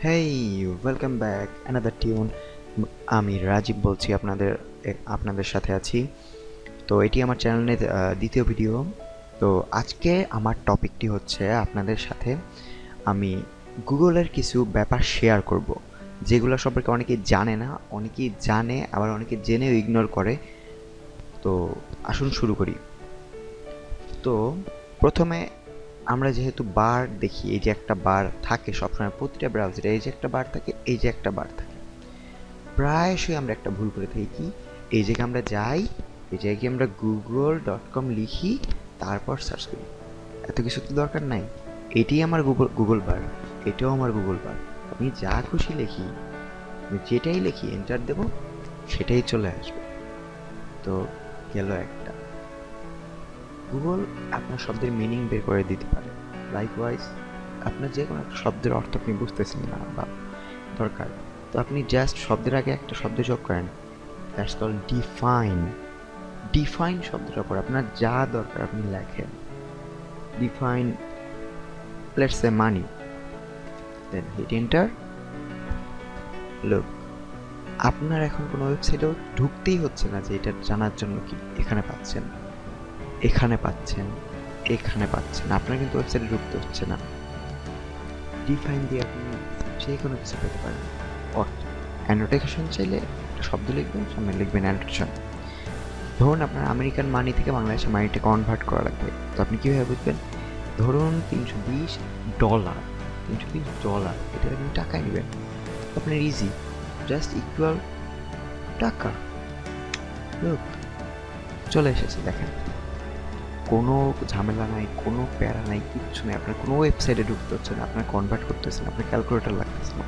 হেই, welcome back another tune. আমি রাজীব বলছি, আপনাদের সাথে আছি। তো এটি আমার চ্যানেলের দ্বিতীয় ভিডিও। তো আজকে আমার টপিকটি হচ্ছে আপনাদের সাথে আমি গুগলের কিছু ব্যাপার শেয়ার করব, যেগুলো সম্পর্কে অনেকেই জানে না, অনেকেই জানে আবার অনেকে জেনেও ইগনোর করে। তো আসুন শুরু করি। তো প্রথমে আমরা যেহেতু বার দেখি, এই যে একটা বার থাকে সবসময় প্রতিটা ব্রাউজারে, এই যে একটা বার থাকে, এই যে একটা বার থাকে। প্রায়শই আমরা একটা ভুল করে থাকি কি, এই জায়গায় আমরা যাই, এই জায়গায় আমরা google.com লিখি, তারপর সার্চ করি। এত কিছু তো দরকার নাই। এটি আমার গুগল বার, এটাও আমার গুগল বার। আমি যা খুশি লিখি, আমি যেটাই লিখি এন্টার দেব, সেটাই চলে আসবে। তো গেল একটা। গুগল আপনার শব্দের মিনিং বের করে দিতে পারে। লাইকওয়াইজ আপনার যে কোনো একটা শব্দের অর্থ আপনি বুঝতেছেন না বা দরকার, তো আপনি জাস্ট শব্দের আগে একটা শব্দ যোগ করেন, দ্যাটস কল ডিফাইন। ডিফাইন শব্দটার পর আপনার যা দরকার আপনি লেখেন, define let's say money, then hit enter. Look, আপনার এখন কোনো ওয়েবসাইটেও ঢুকতেই হচ্ছে না যে এটা জানার জন্য কি এখানে পাচ্ছেন, এখানে পাচ্ছেন, এখানে পাচ্ছেন। আপনার কিন্তু ওয়েবসাইটে ঢুকতে হচ্ছে না। ডিফাইন দিয়ে আপনি যে কোনো কিছু পেতে পারেন। অর্থ অ্যানোটেশন চাইলে একটা শব্দ লিখবেন, সামনে লিখবেন অ্যানোটেশন। ধরুন আপনার আমেরিকান মানি থেকে বাংলাদেশের মানিতে কনভার্ট করা লাগবে, তো আপনি কীভাবে বুঝবেন? ধরুন $320, $320 এটা আপনি টাকায় নেবেন, আপনার ইজি, জাস্ট ইকুয়াল টাকা। লোক চলে এসেছে, দেখেন, কোনো ঝামেলা নাই, কোনো প্যারা নাই, কিচ্ছু নেই। আপনার কোনো ওয়েবসাইটে ঢুকতে হচ্ছে না, আপনার কনভার্ট করতেছে না, আপনার ক্যালকুলেটর লাগতেছে না।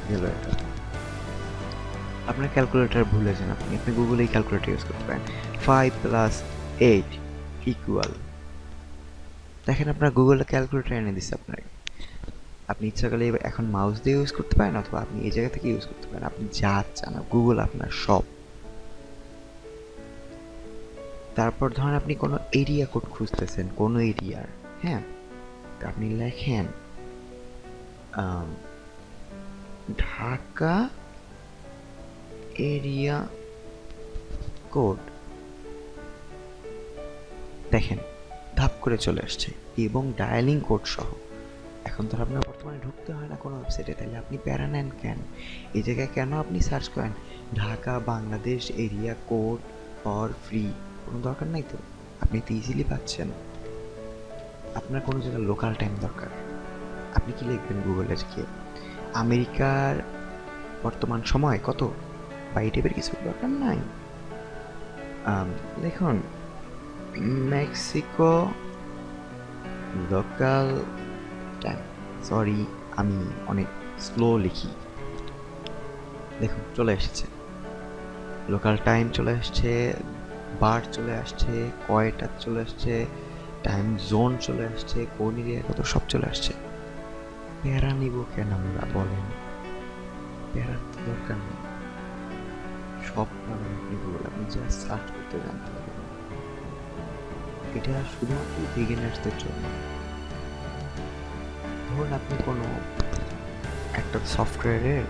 গেল এটা। আপনার ক্যালকুলেটর ভুলেছেন, আপনি গুগলেই ক্যালকুলেটর ইউজ করতে পারেন। 5 + 8 ইকুয়াল, দেখেন আপনার গুগলে ক্যালকুলেটর এনে দিচ্ছে আপনাকে। আপনি ইচ্ছা করলে এখন মাউস দিয়ে ইউজ করতে পারেন, অথবা আপনি এই জায়গা থেকে ইউজ করতে পারেন, আপনি যা চান। গুগল আপনার সব। তারপর ধরেন আপনি কোনো এরিয়া কোড খুঁজতেছেন, কোনো এরিয়ার, হ্যাঁ, আপনি লেখেন ঢাকা এরিয়া কোড, দেখেন ধাপ করে চলে আসছে এবং ডায়ালিং কোড সহ। এখন তো আপনার বর্তমানে ঢুকতে হয় না কোনো ওয়েবসাইটে, তাহলে আপনি প্যারা নেন কেন? এই জায়গায় কেন আপনি সার্চ করেন Dhaka Bangladesh area code for free? কোনো দরকার নাই তো, আপনি তো ইজিলি পাচ্ছেন। আপনার কোনো জায়গায় লোকাল টাইম দরকার, আপনি কি লিখবেন গুগলে গিয়ে আমেরিকার বর্তমান সময় কত, বা এই টাইপের কিছু দরকার নাই। দেখুন মেক্সিকো লোকাল টাইম, সরি আমি অনেক স্লো লিখি। দেখুন চলে এসেছে, লোকাল টাইম চলে আসছে, বার চলে আসছে, কয়টা চলে আসছে, টাইম জোন চলে আসছে, কোন এরিয়া কত, সব চলে আসছে। প্যারা নিব কেন আমরা বলেন? প্যারার তো দরকার নেই, সব পাবেন আপনি গুগল, আপনি জাস্ট সার্চ করতে জানতে পারবেন। এটা শুধুমাত্র বিগিনার্সদের জন্য। ধরুন আপনি কোনো একটা সফটওয়্যারের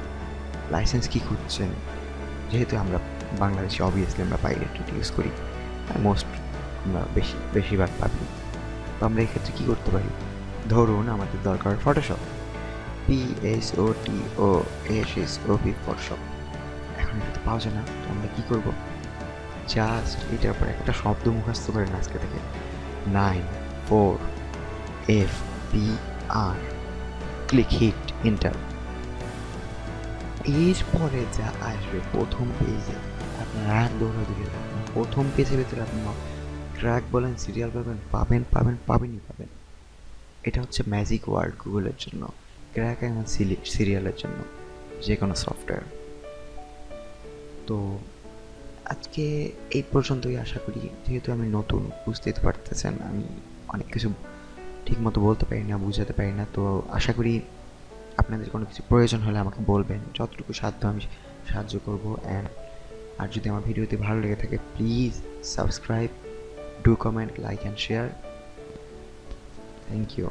লাইসেন্স কি খুঁজছেন, যেহেতু আমরা বাংলাদেশে অবভিয়াসলি আমরা পাইরেটেড ইউজ করি, মোস্ট আমরা বেশিরভাগ পাবলিক। তো আমরা এক্ষেত্রে কী করতে পারি? ধরুন আমাদের দরকার ফটোশপ, PHOTOSHOP, ফটোশপ। এখন এটা তো পাওয়া যায় না, তো আমরা কী করবো? জাস্ট এটার পর একটা শব্দ মুখস্থ করেন আজকে থেকে, 94FBR, ক্লিক হিট এন্টার। এরপরে যা আসবে প্রথম পেজে, আপনার এক দৌড়া দিকে প্রথম পেজের ভিতরে আপনি ট্র্যাক বলেন, সিরিয়াল পাবেন, পাবেনই পাবেন। এটা হচ্ছে ম্যাজিক ওয়ার্ড গুগলের জন্য, ট্র্যাক এবং সিরিয়ালের জন্য যে কোনো সফটওয়্যার। তো আজকে এই পর্যন্তই আশা করি। যেহেতু আমি নতুন, বুঝতেই তো পারতেছেন, আমি অনেক কিছু ঠিকমতো বলতে পারি না, বুঝাতে পারি না। তো আশা করি আপনাদের কোনো কিছু প্রয়োজন হলে আমাকে বলবেন, যতটুকু সাধ্য আমি সাহায্য করবো। আর যদি আমার ভিডিওতে ভালো লেগে থাকে, please subscribe, do comment, like and share. Thank you.